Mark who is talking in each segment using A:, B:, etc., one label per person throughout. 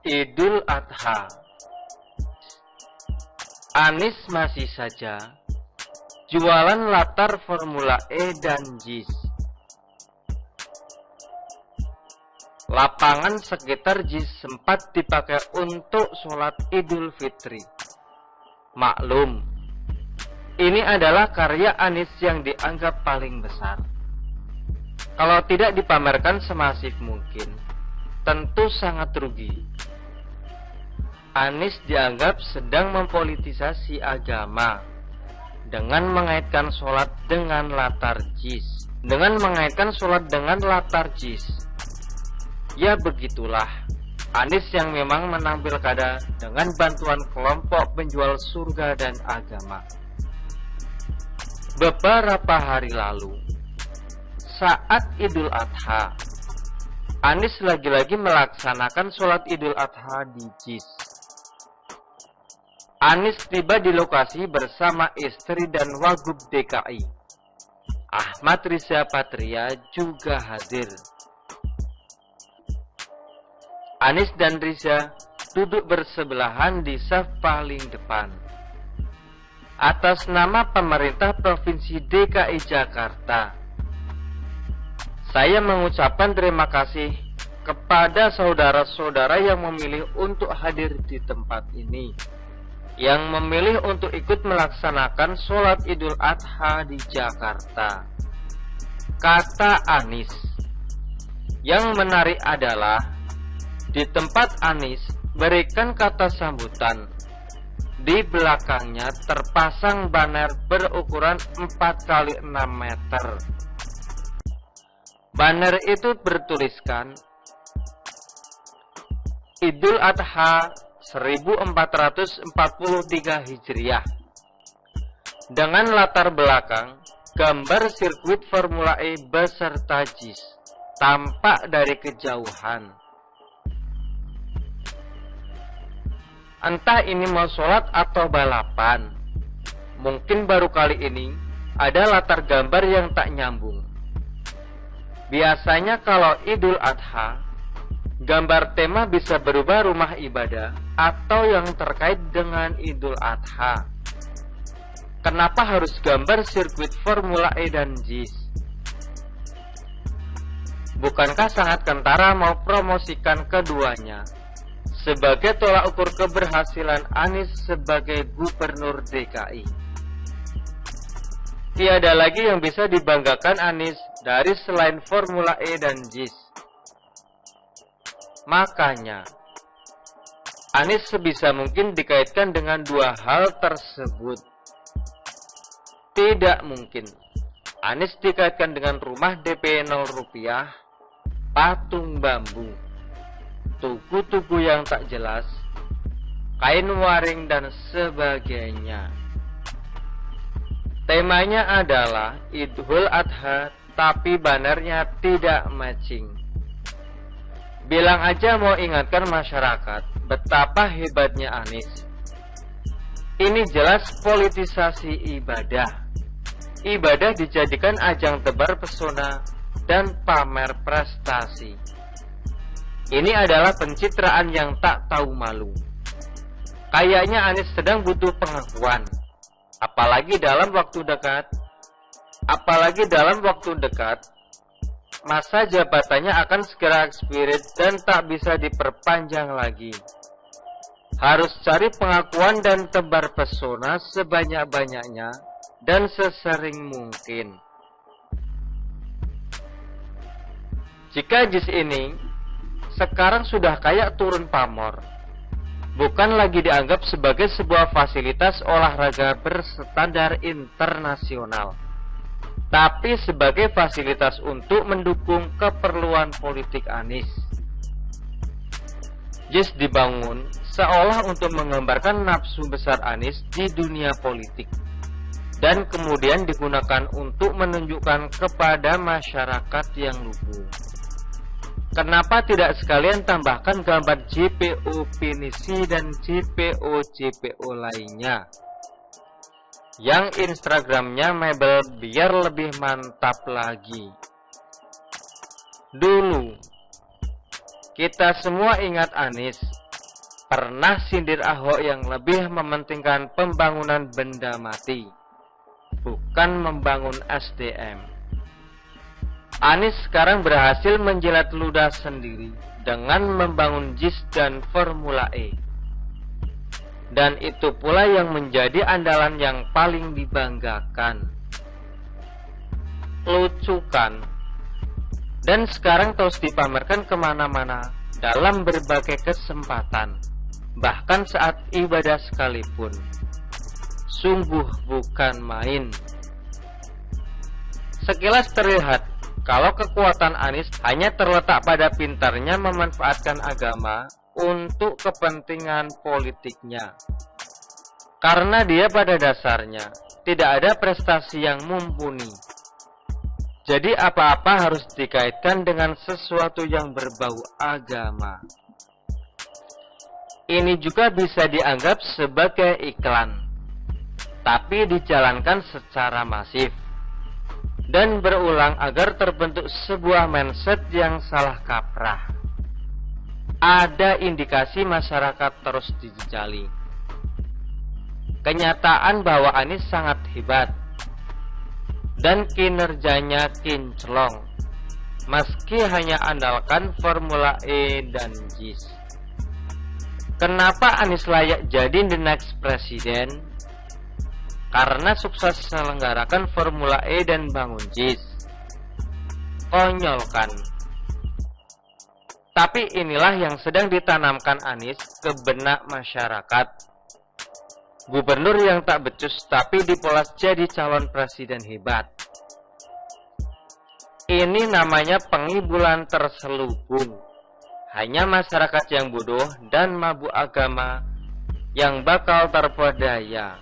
A: Idul Adha. Anies masih saja jualan latar Formula E dan JIS. Lapangan sekitar JIS sempat dipakai untuk sholat Idul Fitri. Maklum, ini adalah karya Anies yang dianggap paling besar. Kalau tidak dipamerkan semasif mungkin, tentu sangat rugi. Anies dianggap sedang mempolitisasi agama dengan mengaitkan sholat dengan latar JIS. Ya begitulah, Anies yang memang menang pilkada dengan bantuan kelompok penjual surga dan agama. Beberapa hari lalu, saat Idul Adha, Anies lagi-lagi melaksanakan sholat Idul Adha di JIS. Anies tiba di lokasi bersama istri dan Wagub DKI. Ahmad Riza Patria juga hadir. Anies dan Riza duduk bersebelahan di saf paling depan. Atas nama pemerintah Provinsi DKI Jakarta, saya mengucapkan terima kasih kepada saudara-saudara yang memilih untuk hadir di tempat ini, yang memilih untuk ikut melaksanakan sholat Idul Adha di Jakarta. Kata Anies. Yang menarik adalah, di tempat Anies berikan kata sambutan, di belakangnya terpasang banner berukuran 4x6 meter. Banner itu bertuliskan Idul Adha 1443 Hijriah dengan latar belakang gambar sirkuit Formula E beserta JIS tampak dari kejauhan. Entah ini mau sholat atau balapan, mungkin baru kali ini ada latar gambar yang tak nyambung. Biasanya kalau Idul Adha, gambar tema bisa berubah rumah ibadah atau yang terkait dengan Idul Adha. Kenapa harus gambar sirkuit Formula E dan JIS? Bukankah sangat kentara mau promosikan keduanya sebagai tolak ukur keberhasilan Anies sebagai gubernur DKI? Tiada lagi yang bisa dibanggakan Anies dari selain Formula E dan JIS. Makanya, Anies sebisa mungkin dikaitkan dengan dua hal tersebut. Tidak mungkin Anies dikaitkan dengan rumah DP 0 rupiah, patung bambu, tugu-tugu yang tak jelas, kain waring dan sebagainya. Temanya adalah Idul Adha, tapi banernya tidak matching. Bilang aja mau ingatkan masyarakat betapa hebatnya Anies. Ini jelas politisasi ibadah. Ibadah dijadikan ajang tebar pesona dan pamer prestasi. Ini adalah pencitraan yang tak tahu malu. Kayaknya Anies sedang butuh pengakuan. Apalagi dalam waktu dekat, masa jabatannya akan segera expired dan tak bisa diperpanjang lagi. Harus cari pengakuan dan tebar pesona sebanyak-banyaknya dan sesering mungkin. Jika JIS ini sekarang sudah kayak turun pamor, bukan lagi dianggap sebagai sebuah fasilitas olahraga berstandar internasional, tapi sebagai fasilitas untuk mendukung keperluan politik Anies. JIS dibangun seolah untuk menggambarkan nafsu besar Anies di dunia politik, dan kemudian digunakan untuk menunjukkan kepada masyarakat yang lugu. Kenapa tidak sekalian tambahkan gambar JPO Pinisi dan JPO lainnya yang Instagramnya mebel biar lebih mantap lagi. Dulu kita semua ingat Anies Pernah sindir Ahok yang lebih mementingkan pembangunan benda mati, bukan membangun SDM. Anies sekarang berhasil menjilat ludah sendiri dengan membangun JIS dan Formula E. Dan itu pula yang menjadi andalan yang paling dibanggakan. Lucu kan? Dan sekarang terus dipamerkan kemana-mana dalam berbagai kesempatan, bahkan saat ibadah sekalipun. Sungguh bukan main. Sekilas terlihat kalau kekuatan Anies hanya terletak pada pintarnya memanfaatkan agama untuk kepentingan politiknya. Karena dia pada dasarnya tidak ada prestasi yang mumpuni. Jadi apa-apa harus dikaitkan dengan sesuatu yang berbau agama. Ini juga bisa dianggap sebagai iklan, tapi dijalankan secara masif dan berulang agar terbentuk sebuah mindset yang salah kaprah. Ada indikasi masyarakat terus dijejali. Kenyataan bahwa Anies sangat hebat dan kinerjanya kinclong, meski hanya andalkan Formula E dan JIS. Kenapa Anies layak jadi the next president? Karena sukses menyelenggarakan Formula E dan bangun JIS. Konyol kan? Tapi inilah yang sedang ditanamkan Anies ke benak masyarakat. Gubernur yang tak becus tapi dipolas jadi calon presiden hebat. Ini namanya pengibulan terselubung. Hanya masyarakat yang bodoh dan mabuk agama yang bakal terpedaya.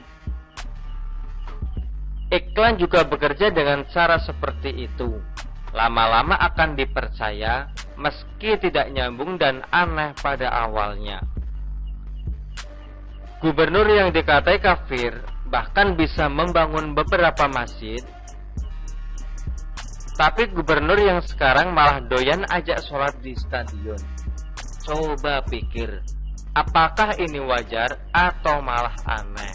A: Iklan juga bekerja dengan cara seperti itu. Lama-lama akan dipercaya meski tidak nyambung dan aneh pada awalnya. Gubernur yang dikatai kafir bahkan bisa membangun beberapa masjid. Tapi gubernur yang sekarang malah doyan ajak sholat di stadion. Coba pikir, apakah ini wajar atau malah aneh?